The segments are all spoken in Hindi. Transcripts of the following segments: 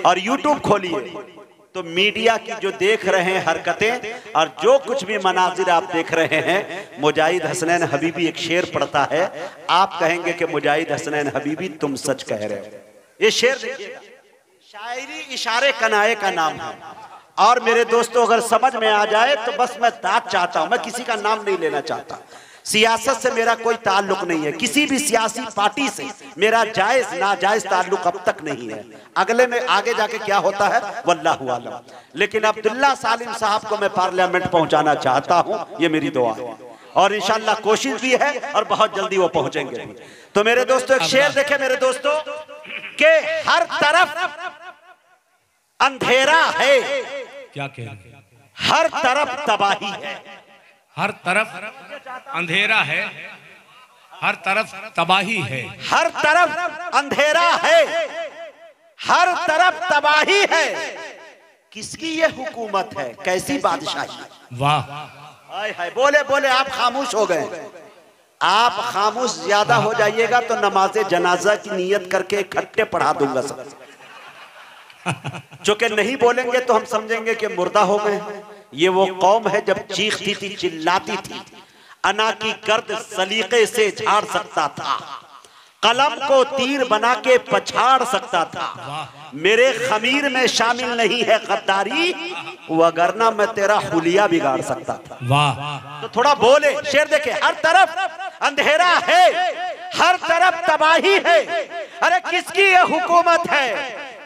और यूट्यूब खोलिए तो मीडिया की जो देख रहे हैं हरकतें और जो कुछ भी मनाजिर आप देख रहे हैं, मुजाहिद हसनैन हबीबी एक शेर पढ़ता है, आप कहेंगे कि मुजाहिद हसनैन हबीबी तुम सच कह रहे हो। ये शेर देखिएगा, शायरी इशारे कनाए का नाम है। और मेरे दोस्तों अगर समझ में आ जाए तो बस मैं दाद चाहता हूं, मैं किसी का नाम नहीं लेना चाहता। सियासत से मेरा कोई ताल्लुक नहीं है, किसी भी सियासी पार्टी से मेरा जायज नाजायज ताल्लुक अब तक नहीं है। अगले में आगे जाके क्या होता है वल्लाहु आलम। लेकिन अब्दुल्ला सालिम साहब को मैं पार्लियामेंट पहुंचाना चाहता हूं, ये मेरी दुआ है और इंशाल्लाह कोशिश भी है और बहुत जल्दी वो पहुंचेंगे भी। तो मेरे दोस्तों एक शेर देखे मेरे दोस्तों के हर तरफ अंधेरा है, क्या कह हर तरफ तबाही है, हर तरफ अंधेरा है, हर तरफ तबाही है, हर तरफ अंधेरा है, हर तरफ तबाही है। किसकी ये हुकूमत है, कैसी बादशाही? वाह हाय हाय, बोले बोले आप खामोश हो गए। आप खामोश ज्यादा हो जाइएगा तो नमाज़े जनाजा की नियत करके इकट्ठे पढ़ा दूंगा सब। जो कि नहीं बोलेंगे तो हम समझेंगे कि मुर्दा हो गए। ये वो कौम है जब चीखती थी चिल्लाती थी, अना की गर्द सलीके से झाड़ सकता था, कलम को तीर बना के पछाड़ सकता था। मेरे खमीर में शामिल नहीं है गद्दारी, वगरना मैं तेरा हुलिया बिगाड़ सकता था। वाह, तो थोड़ा बोले शेर देखे, हर तरफ अंधेरा है, हर तरफ तबाही है। अरे किसकी ये हुकूमत है,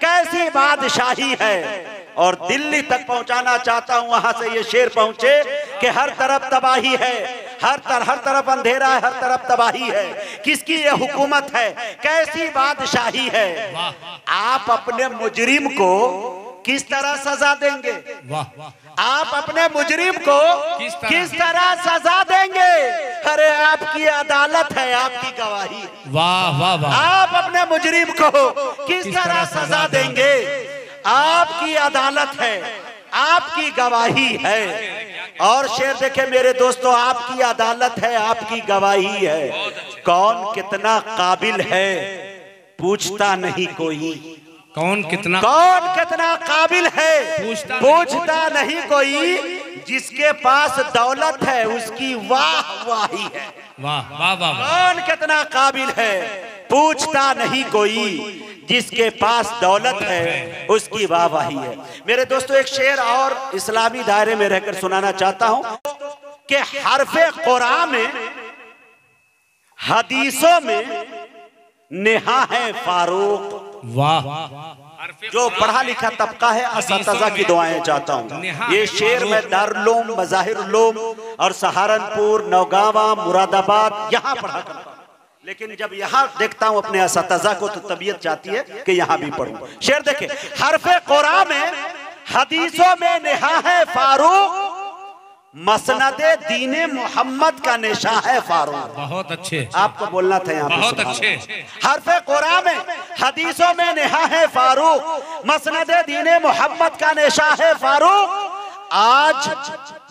कैसी बादशाही है। और दिल्ली तक पहुंचाना चाहता हूं, वहां से ये शेर पहुंचे कि हर तरफ तबाही है, हर तरफ अंधेरा है, हर तरफ तबाही है। किसकी ये हुकूमत है, कैसी बादशाही है। आप अपने मुजरिम को किस तरह सजा देंगे? आप अपने मुजरिम को किस तरह सजा देंगे? अरे आपकी अदालत है, आपकी गवाही है। वाह वाह वाह, आप अपने मुजरिम को किस तरह सजा देंगे? आपकी अदालत है, आपकी गवाही है। और शेर देखे मेरे दोस्तों, आपकी अदालत है, आपकी गवाही है। कौन कितना काबिल है पूछता नहीं कोई, कौन कितना काबिल है पूछता नहीं कोई। जिसके पास दौलत है उसकी वाह वाही है। वाह वाह वाह, कौन कितना काबिल है पूछता नहीं कोई, जिसके पास दौलत है उसकी वाह वाही है। मेरे दोस्तों एक शेर और इस्लामी दायरे में रहकर सुनाना चाहता हूं कि हरफे कुरान में हदीसों में नेहा है फारूक। वाह, जो पढ़ा लिखा तबका है असतज़ा की दुआएं चाहता हूँ। ये शेर मैं दारुल मज़ाहिर उलूम और सहारनपुर, नौगावा, मुरादाबाद यहाँ पढ़ा करता हूँ। लेकिन जब यहाँ देखता हूँ अपने असतज़ा को तो तबीयत चाहती है कि यहाँ भी पढ़ूं। शेर देखे, हरफे कुरान में हदीसों में नेहा है फारूक, मसनदे दीने मोहम्मद का निशा है फारूक। बहुत अच्छे, आपको बोलना था यहाँ, बहुत अच्छे। हरफे कुरान में हदीसों में नेहा है फारूक, मसनदे दीने मोहम्मद का निशा है फारूक। आज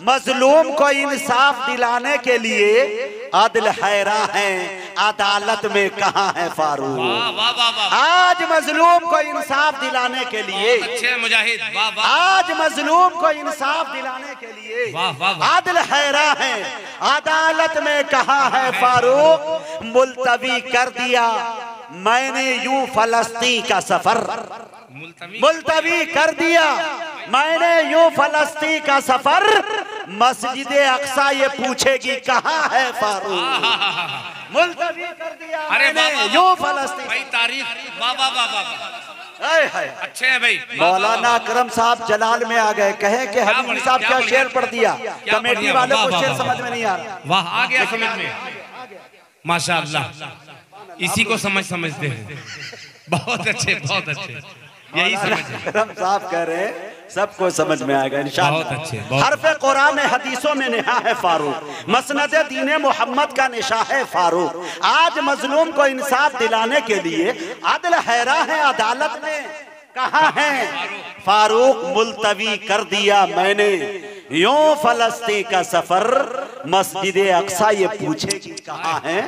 मजलूम को इंसाफ दिलाने के लिए अदल हैरा है, अदालत में कहाँ है फारूक। आज मजलूम को इंसाफ दिलाने के लिए, आज मजलूम को इंसाफ दिलाने के लिए अदल हैरा है, अदालत में कहाँ है फारूक। मुलतवी कर दिया मैंने यूं फलस्तीन का सफर, मुलतवी कर दिया मैंने यूं फलस्तीन का सफर, मस्जिद अक्सा ये पूछेगी कहाँ है फारूक। मुलतवी कर दिया मैंने यूं फलस्तीन। भाई तारीफ, वाह वाह वाह वाह, अच्छे हैं भाई। मौलाना अकरम साहब जलाल में आ गए, कहे कि हबीब साहब क्या शेर पढ़ दिया, कमेटी वालों को शेर समझ में नहीं आ रहा। वाह, आ गया समझ में, माशाअल्लाह। इसी को समझते हैं। बहुत अच्छे, बहुत अच्छे, यही समझ। अकरम साहब कह रहे हैं सबको समझ में आएगा इंशाअल्लाह। बहुत अच्छे। हरफे कुरान में हदीसों में नेहा है फारूक, मसनदे दीने मोहम्मद का निशा है फारूक। आज मजलूम को इंसाफ दिलाने के लिए अदल हैरा है, अदालत में कहाँ है फारूक। मुलतवी कर दिया मैंने यूं फलस्तीन का सफर, मस्जिद अक्सा ये पूछेगी कहाँ है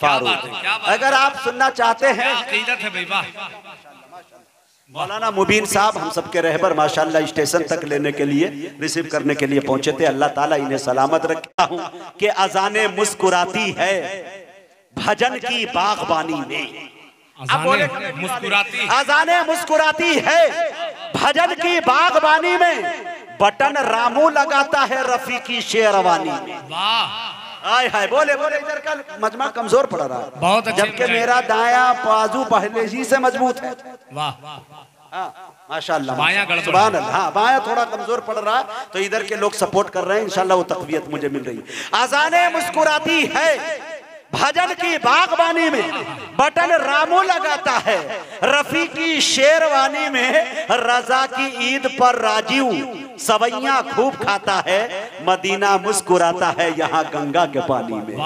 फारूक। अगर आप सुनना चाहते हैं, मौलाना मुबीन साहब हम सबके रहबर माशाल्लाह स्टेशन तक लेने के लिए रिसीव करने के लिए पहुंचे थे। अल्लाह ताला इन्हें सलामत रखता हूं कि अजाने मुस्कुराती है भजन की बागबानी में। अजाने मुस्कुराती है भजन की बागबानी में, बटन रामू लगाता है रफी की शेरवानी में। आय हाय बोले बोले इधर का मजमा कमजोर पड़ रहा है बहुत, जबकि मेरा दाया बाजू पहले ही से मजबूत है। वाह माशाल्लाह सुभान अल्लाह। हाँ बाया थोड़ा कमजोर पड़ रहा है तो इधर के लोग सपोर्ट कर रहे हैं, इंशाल्लाह वो तकवीयत मुझे मिल रही है। अजाने मुस्कुराती है भजन की बागबानी में, बटन रामू लगाता है रफी की शेरवानी में। रजा की ईद पर राजीव सवैया खूब खाता है, मदीना मुस्कुराता है यहाँ गंगा के पानी में।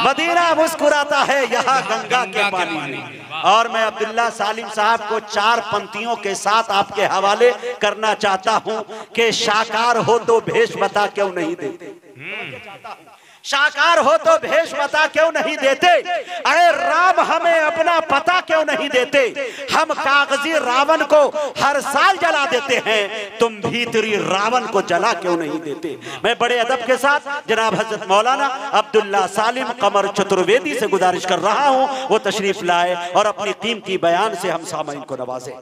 मदीना मुस्कुराता है यहाँ गंगा के पानी में। और मैं अब्दुल्ला सालिम साहब को 4 पंक्तियों के साथ आपके हवाले करना चाहता हूँ कि शाकार हो तो भेष बता क्यों नहीं देते, शाकार हो तो भेष बता क्यों नहीं देते, अरे राम हमें अपना पता क्यों नहीं देते, हम कागजी रावण को हर साल जला देते हैं, तुम भीतरी रावण को जला क्यों नहीं देते। मैं बड़े अदब के साथ जनाब हजरत मौलाना अब्दुल्ला सालिम कमर चतुर्वेदी से गुजारिश कर रहा हूं वो तशरीफ लाए और अपनी कीमती बयान से हम सामईन को नवाजे।